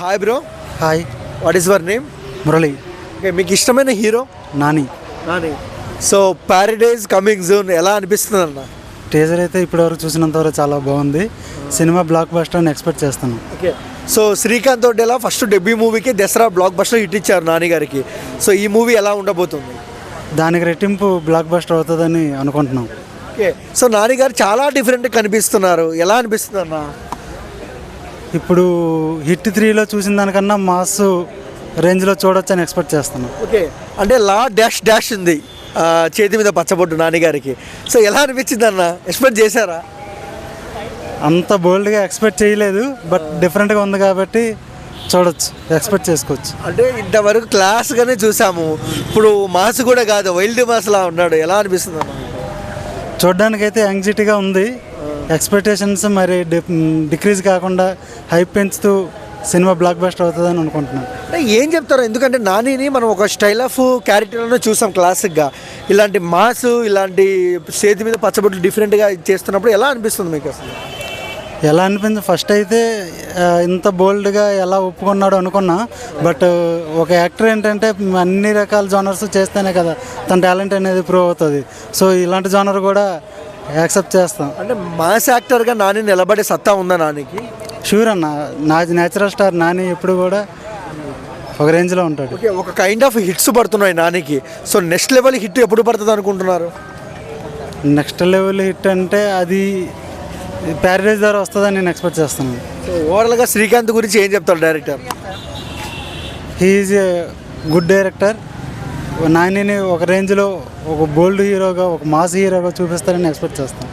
Hi bro. Hi, what is your name? Murali. Okay, మీకు ఇష్టమైన hero? Nani. Nani. So paradise coming June ఎలా అనిపిస్తుంది అన్న? టీజర్ అయితే ఇప్పటివరకు చూసినంతవరకు చాలా బాగుంది. సినిమా బ్లాక్ బస్టర్ అని ఎక్స్పెక్ట్ చేస్తాను. Okay, so Srikanth Odela first debut మూవీకి దసరా బ్లాక్ బస్టర్ హిట్ ఇచ్చారు నాని గారికి. సో ఈ మూవీ ఎలా ఉండబోతుంది? దానికి రెట్టింపు బ్లాక్ బస్టర్ అవుతుందని అనుకుంటున్నాం. ఓకే, సో నాని గారు చాలా డిఫరెంట్ కనిపిస్తున్నారు, ఎలా అనిపిస్తుంది అన్న? ఇప్పుడు హిట్ 3లో చూసిన దానికన్నా మాస్ రేంజ్లో చూడొచ్చు అని ఎక్స్పెక్ట్ చేస్తున్నాం. ఓకే, అంటే లా డాష్ డాష్ ఉంది చేతి మీద పచ్చబొట్టు నాని గారికి. సో ఎలా అనిపించింది అన్న? ఎక్స్పెక్ట్ చేశారా? అంత బోల్డ్గా ఎక్స్పెక్ట్ చేయలేదు, బట్ డిఫరెంట్గా ఉంది కాబట్టి చూడొచ్చు, ఎక్స్పెక్ట్ చేసుకోవచ్చు. అంటే ఇంతవరకు క్లాస్గానే చూసాము, ఇప్పుడు మాస్ కూడా కాదు, వైల్డ్ మాస్లా ఉన్నాడు, ఎలా అనిపిస్తుంది అన్న? చూడడానికైతే యాంగ్జైటీగా ఉంది. ఎక్స్పెక్టేషన్స్ మరి డిక్రీజ్ కాకుండా హైప్ పెంచుతూ సినిమా బ్లాక్ బస్టర్ అవుతుందని అనుకుంటున్నాను. అంటే ఏం చెప్తారు? ఎందుకంటే నానిని మనం ఒక స్టైల్ ఆఫ్ క్యారెక్టర్లోనే చూసాం క్లాసిక్గా. ఇలాంటి మాస్, ఇలాంటి చేతి మీద పచ్చబొట్లు డిఫరెంట్గా చేస్తున్నప్పుడు ఎలా అనిపిస్తుంది మీకు అసలు? ఎలా అనిపించింది, ఫస్ట్ అయితే ఇంత బోల్డ్గా ఎలా ఒప్పుకున్నాడు అనుకున్నా. బట్ ఒక యాక్టర్ ఏంటంటే అన్ని రకాల జోనర్స్ చేస్తేనే కదా తన టాలెంట్ అనేది ప్రూవ్ అవుతుంది. సో ఇలాంటి జోనర్ కూడా యాక్సెప్ట్ చేస్తాం. అంటే మాస్ యాక్టర్గా నాని నిలబడే సత్తా ఉందా నానికి? షూర్ అన్న, న్యాచురల్ స్టార్ నాని ఎప్పుడు కూడా ఒక రేంజ్లో ఉంటాడు. ఓకే, ఒక కైండ్ ఆఫ్ హిట్స్ పడుతున్నాయి నానికి. సో నెక్స్ట్ లెవెల్ హిట్ ఎప్పుడు పడుతుంది అనుకుంటున్నారు? నెక్స్ట్ లెవెల్ హిట్ అంటే అది ప్యారడైజ్ ద్వారా వస్తుందని నేను ఎక్స్పెక్ట్ చేస్తున్నాను. సో ఓవరాల్గా శ్రీకాంత్ గురించి ఏం చెప్తారు director? He is a good director. నానిని ఒక రేంజ్లో ఒక బోల్డ్ హీరోగా, ఒక మాస్ హీరోగా చూపిస్తారని ఎక్స్పెక్ట్ చేస్తాను.